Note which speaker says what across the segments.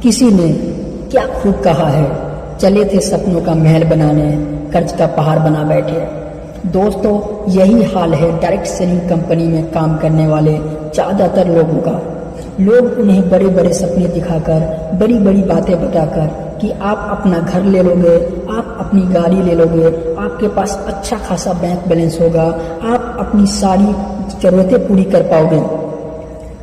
Speaker 1: किसी ने क्या खूब कहा है, चले थे सपनों का महल बनाने, कर्ज का पहाड़ बना बैठे। दोस्तों, यही हाल है डायरेक्ट सेलिंग कंपनी में काम करने वाले ज़्यादातर लोगों का। लोग उन्हें बड़े बड़े सपने दिखाकर, बड़ी बड़ी बातें बताकर कि आप अपना घर ले लोगे, आप अपनी गाड़ी ले लोगे, आपके पास अच्छा खासा बैंक बैलेंस होगा, आप अपनी सारी ज़रूरतें पूरी कर पाओगे,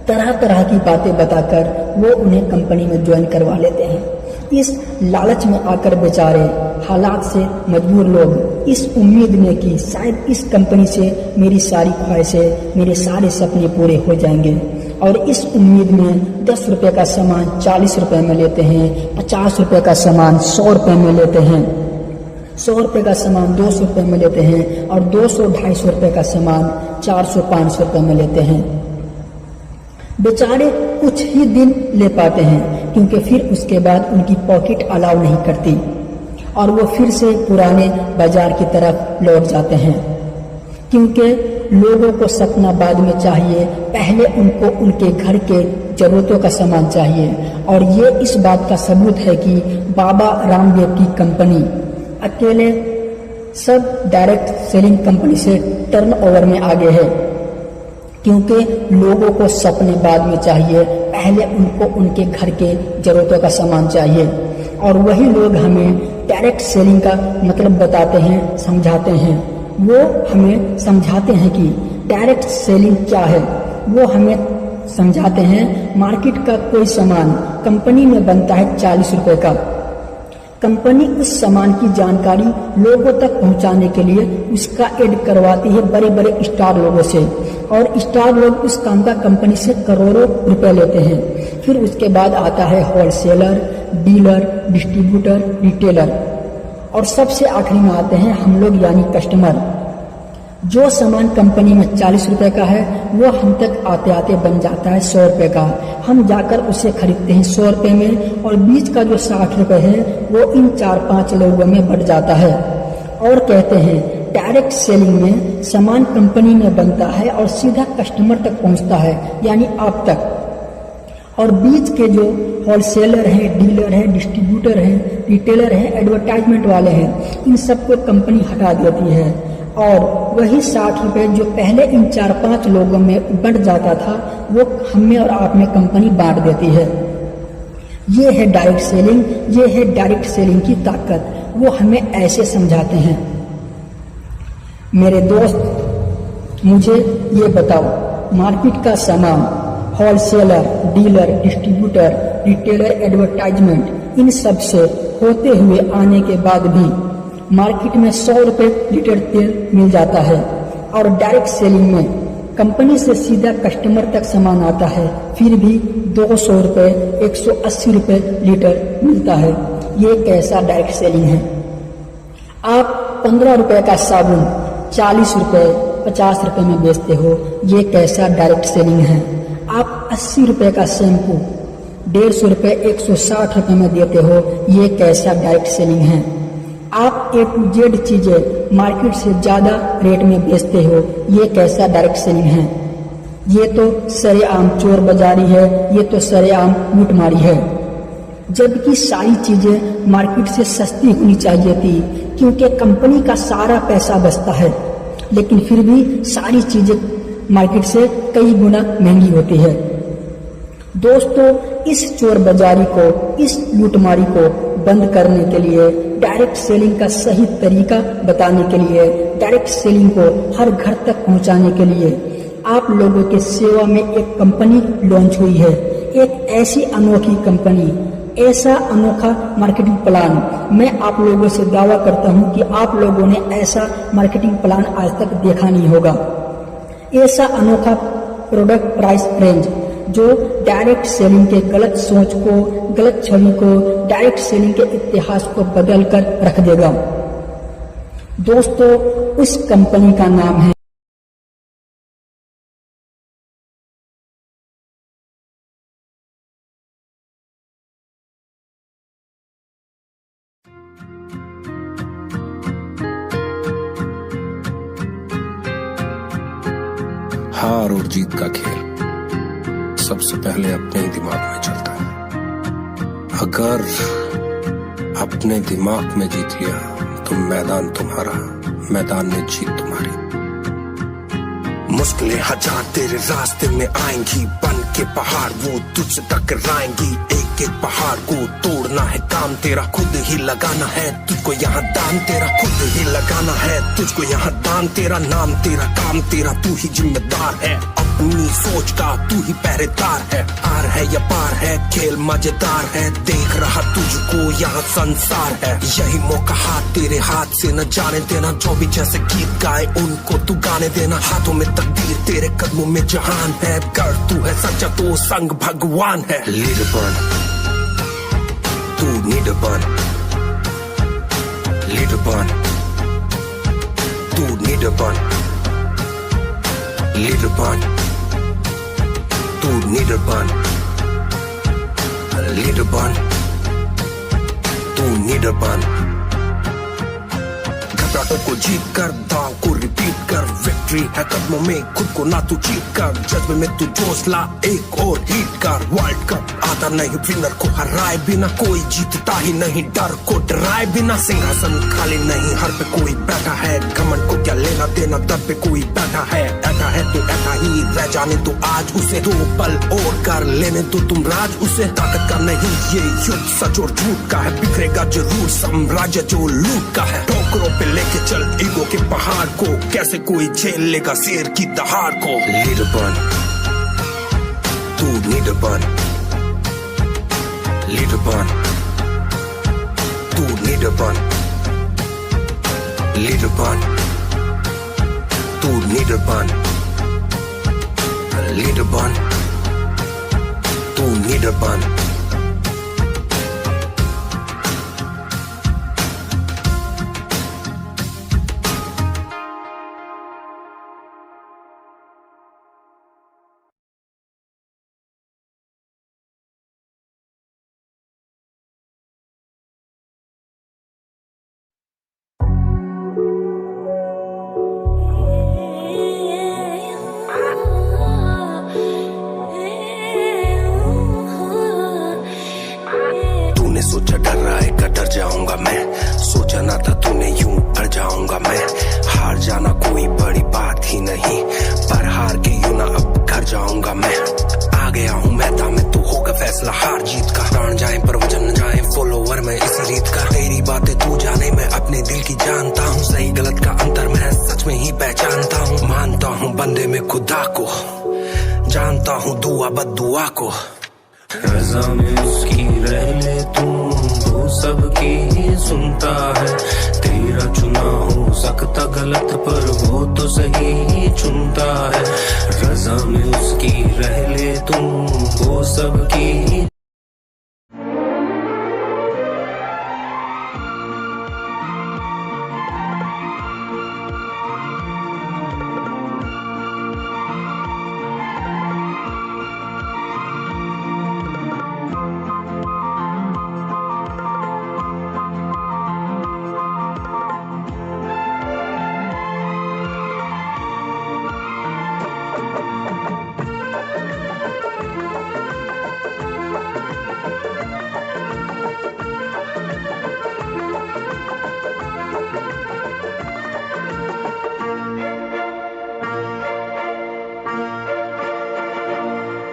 Speaker 1: तरह तरह की बातें बताकर वो उन्हें कंपनी में ज्वाइन करवा लेते हैं। इस लालच में आकर बेचारे हालात से मजबूर लोग इस उम्मीद में कि शायद इस कंपनी से मेरी सारी ख्वाहिशें, मेरे सारे सपने पूरे हो जाएंगे, और इस उम्मीद में 10 रुपये का सामान 40 रुपये में लेते हैं, 50 रुपये का सामान 100 रुपये में लेते हैं, 100 रुपये का सामान 200 रुपये में लेते हैं, और 200-250 रुपये का सामान 400-500 रुपये में लेते हैं। बेचारे कुछ ही दिन ले पाते हैं, क्योंकि फिर उसके बाद उनकी पॉकेट अलाउ नहीं करती और वो फिर से पुराने बाजार की तरफ लौट जाते हैं। क्योंकि लोगों को सपना बाद में चाहिए, पहले उनको उनके घर के जरूरतों का सामान चाहिए। और ये इस बात का सबूत है कि बाबा रामदेव की कंपनी अकेले सब डायरेक्ट सेलिंग कंपनी से टर्नओवर में आगे है, क्योंकि लोगों को सपने बाद में चाहिए, पहले उनको उनके घर के जरूरतों का सामान चाहिए। और वही लोग हमें डायरेक्ट सेलिंग का मतलब बताते हैं, समझाते हैं। वो हमें समझाते हैं कि डायरेक्ट सेलिंग क्या है। वो हमें समझाते हैं मार्केट का कोई सामान कंपनी में बनता है 40 रुपये का। कंपनी उस सामान की जानकारी लोगों तक पहुंचाने के लिए उसका एड करवाती है बड़े बड़े स्टार लोगों से, और स्टार लोग उस काम का कंपनी से करोड़ों रुपए लेते हैं। फिर उसके बाद आता है होलसेलर, डीलर, डिस्ट्रीब्यूटर, रिटेलर, और सबसे आखिरी में आते हैं हम लोग यानी कस्टमर। जो सामान कंपनी में 40 रुपए का है वो हम तक आते आते बन जाता है 100 रुपए का। हम जाकर उसे खरीदते हैं 100 रुपए में, और बीच का जो 60 रुपए है वो इन 4-5 लोगों में बढ़ जाता है। और कहते हैं डायरेक्ट सेलिंग में सामान कंपनी में बनता है और सीधा कस्टमर तक पहुंचता है, यानी आप तक। और बीच के जो होलसेलर हैं, डीलर हैं, डिस्ट्रीब्यूटर हैं, रिटेलर हैं, एडवर्टाइजमेंट वाले हैं, इन सबको कंपनी हटा देती है। और वही 60 रुपये जो पहले इन 4-5 लोगों में बढ़ जाता था वो हमें और आप में कंपनी बांट देती है। ये है डायरेक्ट सेलिंग, ये है डायरेक्ट सेलिंग की ताकत। वो हमें ऐसे समझाते हैं। मेरे दोस्त, मुझे ये बताओ, मार्केट का सामान wholesaler, dealer, distributor, retailer, advertisement, इन सब से होते हुए आने के बाद भी मार्केट में 100 रुपये लीटर तेल मिल जाता है, और डायरेक्ट सेलिंग में कंपनी से सीधा कस्टमर तक सामान आता है, फिर भी 200 रुपये, 180 रुपये लीटर मिलता है। ये कैसा डायरेक्ट सेलिंग है? आप 15 रुपये का साबुन 40 रुपये, 50 रुपये में बेचते हो, ये कैसा डायरेक्ट सेलिंग है? आप 80 रुपये का शैम्पू 150 रुपये, 160 रुपये में देते हो, ये कैसा डायरेक्ट सेलिंग है? आप A to Z चीजें मार्केट से ज्यादा रेट में बेचते हो, ये कैसा डायरेक्ट सेलिंग है? ये तो सरेआम चोर बाजारी है, ये तो सरेआम लूटमारी है। जबकि सारी चीजें मार्केट से सस्ती होनी चाहिए थी, क्योंकि कंपनी का सारा पैसा बचता है, लेकिन फिर भी सारी चीजें मार्केट से कई गुना महंगी होती है। दोस्तों, इस चोर बाजारी को, इस लूटमारी को बंद करने के लिए, डायरेक्ट सेलिंग का सही तरीका बताने के लिए, डायरेक्ट सेलिंग को हर घर तक पहुंचाने के लिए आप लोगों के सेवा में एक कंपनी लॉन्च हुई है। एक ऐसी अनोखी कंपनी, ऐसा अनोखा मार्केटिंग प्लान, मैं आप लोगों से दावा करता हूं कि आप लोगों ने ऐसा मार्केटिंग प्लान आज तक देखा नहीं होगा। ऐसा अनोखा प्रोडक्ट प्राइस रेंज जो डायरेक्ट सेलिंग के गलत सोच को, गलत छवि को, डायरेक्ट सेलिंग के इतिहास को बदल कर रख देगा। दोस्तों, उस कंपनी का नाम है
Speaker 2: हार और जीत का खेल सबसे पहले अपने ही दिमाग में चलता है। अगर अपने दिमाग में जीत लिया तो मैदान तुम्हारा, मैदान में जीत तुम्हारी। मुश्किलें हजार तेरे रास्ते में आएंगी, बन के पहाड़ वो तुझसे टकराएंगी। एक एक पहाड़ को तोड़ना है काम तेरा, खुद ही लगाना है तुझको यहाँ दाम तेरा, खुद ही लगाना है तुझको यहाँ दाम तेरा। नाम तेरा, काम तेरा, तू ही जिम्मेदार है अपनी सोच का, तू ही पहरेदार है। आर है या पार है, खेल मजेदार है, देख रहा तुझको यहाँ संसार है। यही मौका हाथ तेरे हाथ से न जाने देना, जो भी जैसे गीत गाए उनको तू गाने देना। हाथों में तकदीर तेरे कदमों में जहान है, कर तू है सच्चा तो संग भगवान है। लीडर बन, तू नीडर बन, लीडर बन, तू नीडर बन, लीडर बन, तू नीडर बन, लीडर बन, तू नीडर बन। घबराहटों को जीत कर, दांव को रिपीट कर, विक्ट्री है कदमों में, खुद को ना तू चीट कर। जज्बे में तू जोश ला, एक और हिट कर। वर्ल्ड कप आता नहीं विनर को हराए बिना, कोई जीतता ही नहीं डर को डराए बिना। सिंहासन खाली नहीं, हर पे कोई बैठा है, घमंड को क्या लेना देना, दर पे कोई बैठा है। ऐठा है तो ऐठा ही रह जाने तो आज उसे, दो पल और कर लेने तो तुम राज उसे। ताकत का नहीं ये युद्ध, सच और झूठ का है, बिखरेगा जरूर साम्राज्य जो लूट का है। ठोकरों पे लेके चल ईगो के पहाड़ को, कैसे कोई झेल लेगा शेर की दहाड़ को। लीडर बन, तू नीडर बन, लीडर बन, तू नीडर बन, लीडर बन, तू नीडर बन, लीडर बन, तू नीडर बन। सोचा डर रहा है का डर जाऊंगा मैं, सोचा ना था तूने यूं अड़ जाऊंगा मैं। हार जाना कोई बड़ी बात ही नहीं, पर हार के यूं ना अब घर जाऊंगा मैं। आ गया हूँ मैदान में, तू होगा फैसला हार जीत का। प्राण जाए पर वजन न जाए, फॉलोवर मैं इसी रीत का। तेरी बातें तू जाने, मैं अपने दिल की जानता हूँ, सही गलत का अंतर मैं सच में ही पहचानता हूँ। मानता हूँ बंदे में खुदा को, जानता हूँ दुआ बद्दुआ को।
Speaker 3: रज़ा में उसकी रह ले तू, वो सबकी ही सुनता है। तेरा चुना हो सकता गलत, पर वो तो सही ही चुनता है। रज़ा में उसकी रह ले तू, वो सबकी ही।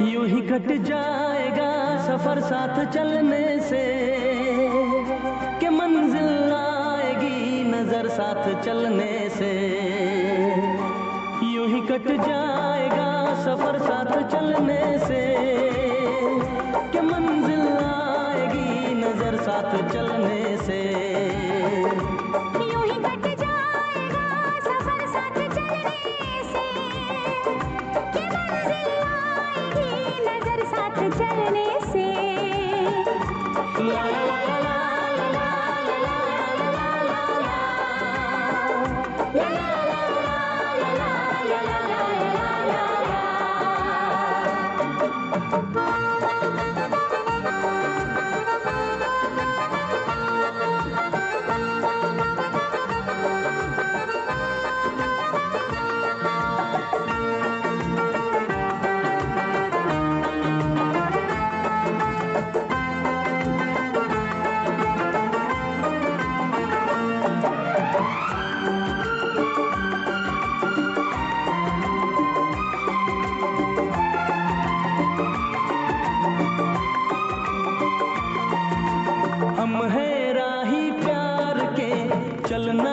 Speaker 4: यूं ही कट जाएगा सफर साथ चलने से, कि मंजिल आएगी नजर साथ चलने से। यूं ही कट जाएगा सफर साथ चलने से, कि मंजिल आएगी नजर साथ चलने से।
Speaker 5: यूं ही कट जाएगा सफर साथ चलने से, कि मंजिल आएगी नजर साथ चलने से। ला ला ला ला ला ला ला ला ला
Speaker 4: चलना